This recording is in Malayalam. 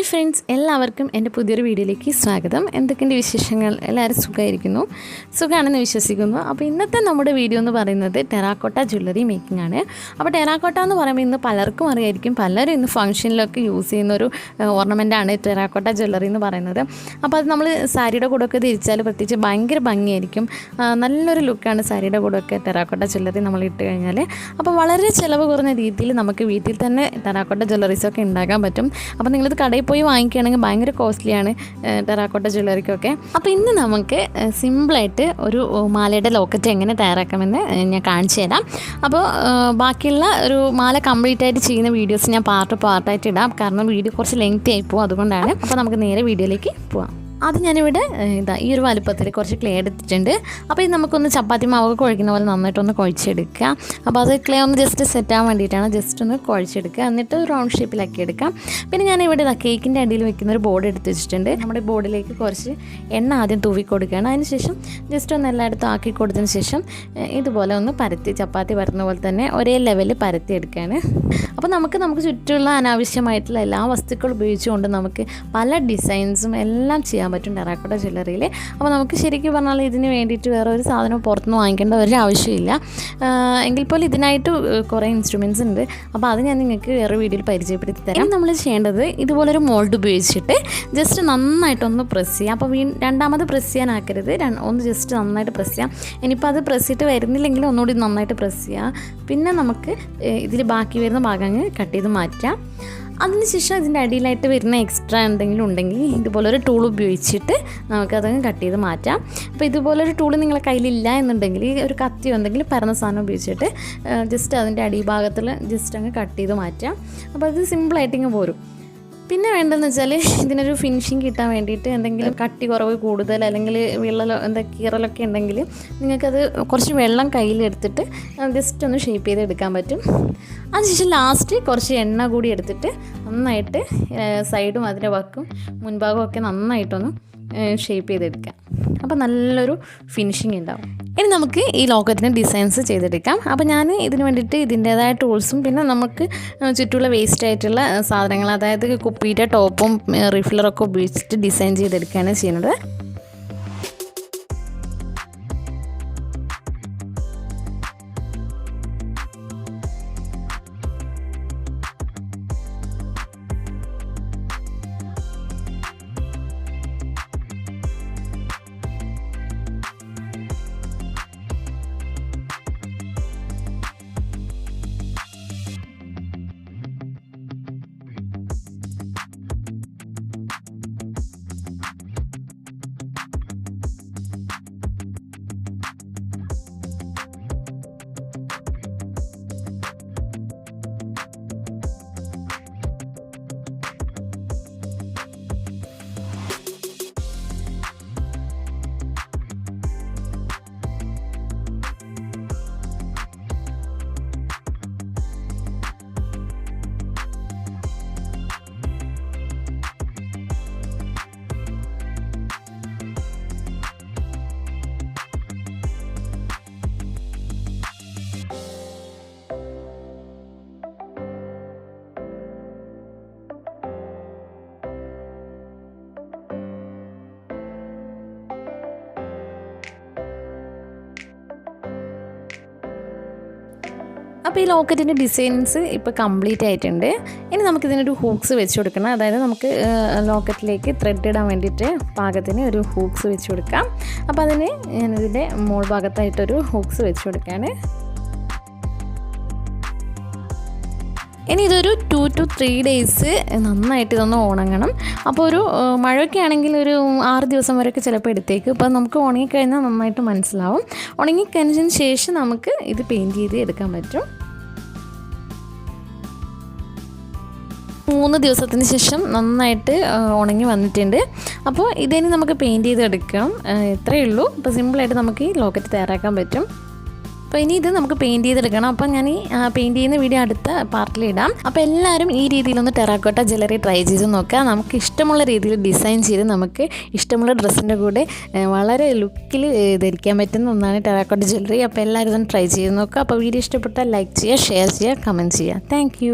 ഹായ് ഫ്രണ്ട്സ്, എല്ലാവർക്കും എൻ്റെ പുതിയൊരു വീഡിയോയിലേക്ക് സ്വാഗതം. എന്തൊക്കെയുണ്ട് വിശേഷങ്ങൾ? എല്ലാവരും സുഖമാണെന്ന് വിശ്വസിക്കുന്നു. അപ്പോൾ ഇന്നത്തെ നമ്മുടെ വീഡിയോ എന്ന് പറയുന്നത് ടെറാക്കോട്ട ജ്വല്ലറി മേക്കിംഗ് ആണ്. അപ്പോൾ ടെറാക്കോട്ട എന്ന് പറയുമ്പോൾ ഇന്ന് പലർക്കും അറിയായിരിക്കും, പലരും ഇന്ന് ഫംഗ്ഷനിലൊക്കെ യൂസ് ചെയ്യുന്നൊരു ഓർണമെൻ്റാണ് ടെറാക്കോട്ട ജ്വല്ലറി എന്ന് പറയുന്നത്. അപ്പോൾ അത് നമ്മൾ സാരിയുടെ കൂടെയൊക്കെ ധരിച്ചാൽ പ്രത്യേകിച്ച് ഭയങ്കര ഭംഗിയായിരിക്കും. നല്ലൊരു ലുക്കാണ് സാരിയുടെ കൂടെയൊക്കെ ടെറാക്കോട്ട ജ്വല്ലറി നമ്മൾ ഇട്ട് കഴിഞ്ഞാൽ. അപ്പോൾ വളരെ ചിലവ് കുറഞ്ഞ രീതിയിൽ നമുക്ക് വീട്ടിൽ തന്നെ ടെറാക്കോട്ട ജ്വല്ലറീസൊക്കെ ഉണ്ടാക്കാൻ പറ്റും. അപ്പോൾ നിങ്ങളിത് കടയിൽ പോയി വാങ്ങിക്കുകയാണെങ്കിൽ ഭയങ്കര കോസ്റ്റ്ലിയാണ് ടെറാക്കോട്ട ജ്വല്ലറിക്കൊക്കെ. അപ്പോൾ ഇന്ന് നമുക്ക് സിമ്പിളായിട്ട് ഒരു മാലയുടെ ലോക്കറ്റ് എങ്ങനെ തയ്യാറാക്കാമെന്ന് ഞാൻ കാണിച്ചു തരാം. അപ്പോൾ ബാക്കിയുള്ള ഒരു മാല കംപ്ലീറ്റ് ആയിട്ട് ചെയ്യുന്ന വീഡിയോസ് ഞാൻ പാർട്ടായിട്ട് ഇടാം, കാരണം വീഡിയോ കുറച്ച് ലെങ്തി ആയി പോകും, അതുകൊണ്ടാണ്. അപ്പോൾ നമുക്ക് നേരെ വീഡിയോയിലേക്ക് പോവാം. അത് ഞാനിവിടെ ഈ ഒരു വലുപ്പത്തിൽ കുറച്ച് ക്ലേ എടുത്തിട്ടുണ്ട്. അപ്പോൾ ഇത് നമുക്കൊന്ന് ചപ്പാത്തി മാവ് കുഴക്കുന്ന പോലെ നന്നായിട്ടൊന്ന് കുഴച്ചെടുക്കുക. അപ്പോൾ അത് ക്ലേ ഒന്ന് ജസ്റ്റ് സെറ്റ് ആവാൻ വേണ്ടിയിട്ടാണ്, ജസ്റ്റ് ഒന്ന് കുഴച്ചെടുക്കുക. എന്നിട്ട് റൗണ്ട് ഷേപ്പിലാക്കി എടുക്കാം. പിന്നെ ഞാനിവിടെ കേക്കിൻ്റെ അടിയിൽ വെക്കുന്ന ഒരു ബോർഡ് എടുത്ത് വെച്ചിട്ടുണ്ട്. നമ്മുടെ ബോർഡിലേക്ക് കുറച്ച് എണ്ണ ആദ്യം തൂവി കൊടുക്കുകയാണ്. അതിനുശേഷം ജസ്റ്റ് ഒന്ന് എല്ലായിടത്തും ആക്കി കൊടുത്തതിന് ശേഷം ഇതുപോലെ ഒന്ന് പരത്തി, ചപ്പാത്തി പരത്തുന്ന പോലെ തന്നെ ഒരേ ലെവലിൽ പരത്തി എടുക്കുകയാണ്. അപ്പോൾ നമുക്ക് ചുറ്റുമുള്ള അനാവശ്യമായിട്ടുള്ള എല്ലാ വസ്തുക്കളും ഉപയോഗിച്ചുകൊണ്ട് നമുക്ക് പല ഡിസൈൻസും എല്ലാം ചെയ്യാൻ പറ്റും ടെറാക്കോട്ട ജ്വല്ലറിയിൽ. അപ്പോൾ നമുക്ക് ശരിക്കും പറഞ്ഞാൽ ഇതിന് വേണ്ടിയിട്ട് വേറെ ഒരു സാധനം പുറത്തുനിന്ന് വാങ്ങിക്കേണ്ട ഒരു ആവശ്യമില്ല. എങ്കിൽ പോലും ഇതിനായിട്ട് കുറേ ഇൻസ്ട്രുമെൻറ്റ്സ് ഉണ്ട്. അപ്പോൾ അത് ഞാൻ നിങ്ങൾക്ക് വേറെ വീഡിയോയിൽ പരിചയപ്പെടുത്തി തരാം. നമ്മൾ ചെയ്യേണ്ടത് ഇതുപോലൊരു മോൾഡ് ഉപയോഗിച്ചിട്ട് ജസ്റ്റ് നന്നായിട്ടൊന്ന് പ്രസ് ചെയ്യാം. അപ്പോൾ രണ്ടാമത് പ്രസ് ചെയ്യാനാക്കരുത്, ഒന്ന് ജസ്റ്റ് നന്നായിട്ട് പ്രസ് ചെയ്യാം. ഇനിയിപ്പോൾ അത് പ്രസ് ചെയ്തിട്ട് വരുന്നില്ലെങ്കിൽ ഒന്നുകൂടി നന്നായിട്ട് പ്രസ് ചെയ്യാം. പിന്നെ നമുക്ക് ഇതിൽ ബാക്കി വരുന്ന ഭാഗം കട്ട് ചെയ്ത് മാറ്റാം. അതിനുശേഷം ഇതിൻ്റെ അടിയിലായിട്ട് വരുന്ന എക്സ്ട്രാ എന്തെങ്കിലും ഉണ്ടെങ്കിൽ ഇതുപോലൊരു ടൂൾ ഉപയോഗിച്ചിട്ട് നമുക്കതങ്ങ് കട്ട് ചെയ്ത് മാറ്റാം. അപ്പോൾ ഇതുപോലൊരു ടൂൾ നിങ്ങളുടെ കയ്യിലില്ല എന്നുണ്ടെങ്കിൽ ഒരു കത്തിയോ എന്തെങ്കിലും പരന്ന സാധനം ഉപയോഗിച്ചിട്ട് ജസ്റ്റ് അതിൻ്റെ അടിഭാഗത്തിൽ ജസ്റ്റ് അങ്ങ് കട്ട് ചെയ്ത് മാറ്റാം. അപ്പോൾ അത് സിമ്പിളായിട്ട് ഇങ്ങ് പോരും. പിന്നെ വേണ്ടതെന്ന് വെച്ചാൽ ഇതിനൊരു ഫിനിഷിങ് കിട്ടാൻ വേണ്ടിയിട്ട് എന്തെങ്കിലും കട്ടി കുറവ് കൂടുതൽ അല്ലെങ്കിൽ വിള്ളലോ കീറലൊക്കെ ഉണ്ടെങ്കിൽ നിങ്ങൾക്കത് കുറച്ച് വെള്ളം കയ്യിലെടുത്തിട്ട് ജസ്റ്റ് ഒന്ന് ഷേപ്പ് ചെയ്തെടുക്കാൻ പറ്റും. അതിനുശേഷം ലാസ്റ്റ് കുറച്ച് എണ്ണ കൂടി എടുത്തിട്ട് നന്നായിട്ട് സൈഡും അതിൻ്റെ വക്കും മുൻഭാഗവും ഒക്കെ നന്നായിട്ടൊന്ന് ഷേപ്പ് ചെയ്തെടുക്കാം. അപ്പോൾ നല്ലൊരു ഫിനിഷിങ് ഉണ്ടാവും. ഇനി നമുക്ക് ഈ ലോക്കറ്റിന് ഡിസൈൻസ് ചെയ്തെടുക്കാം. അപ്പോൾ ഞാൻ ഇതിന് വേണ്ടിയിട്ട് ഇതിൻ്റേതായ ടൂൾസും പിന്നെ നമുക്ക് ചുറ്റുമുള്ള വേസ്റ്റ് ആയിട്ടുള്ള സാധനങ്ങൾ, അതായത് കുപ്പിയുടെ ടോപ്പും റിഫില്ലറൊക്കെ ഉപയോഗിച്ചിട്ട് ഡിസൈൻ ചെയ്തെടുക്കുകയാണ് ചെയ്യുന്നത്. അപ്പോൾ ഈ ലോക്കറ്റിൻ്റെ ഡിസൈൻസ് ഇപ്പോൾ കംപ്ലീറ്റ് ആയിട്ടുണ്ട്. ഇനി നമുക്കിതിനൊരു ഹൂക്സ് വെച്ച് കൊടുക്കണം. അതായത് നമുക്ക് ലോക്കറ്റിലേക്ക് ത്രെഡ് ഇടാൻ വേണ്ടിയിട്ട് പാകത്തിന് ഒരു ഹൂക്സ് വെച്ച് കൊടുക്കാം. അപ്പോൾ അതിന് ഞാനിതിൻ്റെ മോൾ ഭാഗത്തായിട്ടൊരു ഹൂക്സ് വെച്ച് കൊടുക്കുകയാണ്. ഇനി ഇതൊരു 2 to 3 ഡേയ്സ് നന്നായിട്ട് ഇതൊന്ന് ഉണങ്ങണം. അപ്പോൾ ഒരു മഴയൊക്കെ ആണെങ്കിൽ ഒരു 6 ദിവസം വരെയൊക്കെ ചിലപ്പോൾ എടുത്തേക്കും. അപ്പോൾ നമുക്ക് ഉണങ്ങിക്കഴിഞ്ഞാൽ നന്നായിട്ട് മനസ്സിലാവും. ഉണങ്ങിക്കഴിഞ്ഞതിന് ശേഷം നമുക്ക് ഇത് പെയിൻറ്റ് ചെയ്ത് എടുക്കാൻ പറ്റും. 3 ദിവസത്തിന് ശേഷം നന്നായിട്ട് ഉണങ്ങി വന്നിട്ടുണ്ട്. അപ്പോൾ ഇതിന് നമുക്ക് പെയിൻറ്റ് ചെയ്തെടുക്കണം, ഇത്രയേ ഉള്ളൂ. അപ്പോൾ സിമ്പിളായിട്ട് നമുക്ക് ഈ ലോക്കറ്റ് തയ്യാറാക്കാൻ പറ്റും. അപ്പോൾ ഇനി ഇത് നമുക്ക് പെയിൻറ്റ് ചെയ്തെടുക്കണം. അപ്പോൾ ഞാൻ ഈ പെയിൻറ്റ് ചെയ്യുന്ന വീഡിയോ അടുത്ത പാർട്ടിലിടാം. അപ്പോൾ എല്ലാവരും ഈ രീതിയിലൊന്ന് ടെറാക്കോട്ട ജ്വല്ലറി ട്രൈ ചെയ്ത് നോക്കുക. നമുക്ക് ഇഷ്ടമുള്ള രീതിയിൽ ഡിസൈൻ ചെയ്ത് നമുക്ക് ഇഷ്ടമുള്ള ഡ്രസ്സിൻ്റെ കൂടെ വളരെ ലുക്കിൽ ധരിക്കാൻ പറ്റുന്ന ഒന്നാണ് ടെറാക്കോട്ട ജ്വല്ലറി. അപ്പോൾ എല്ലാവരും ഇതൊന്ന് ട്രൈ ചെയ്ത് നോക്കുക. അപ്പോൾ വീഡിയോ ഇഷ്ടപ്പെട്ടാൽ ലൈക്ക് ചെയ്യുക, ഷെയർ ചെയ്യുക, കമൻറ്റ് ചെയ്യുക. താങ്ക്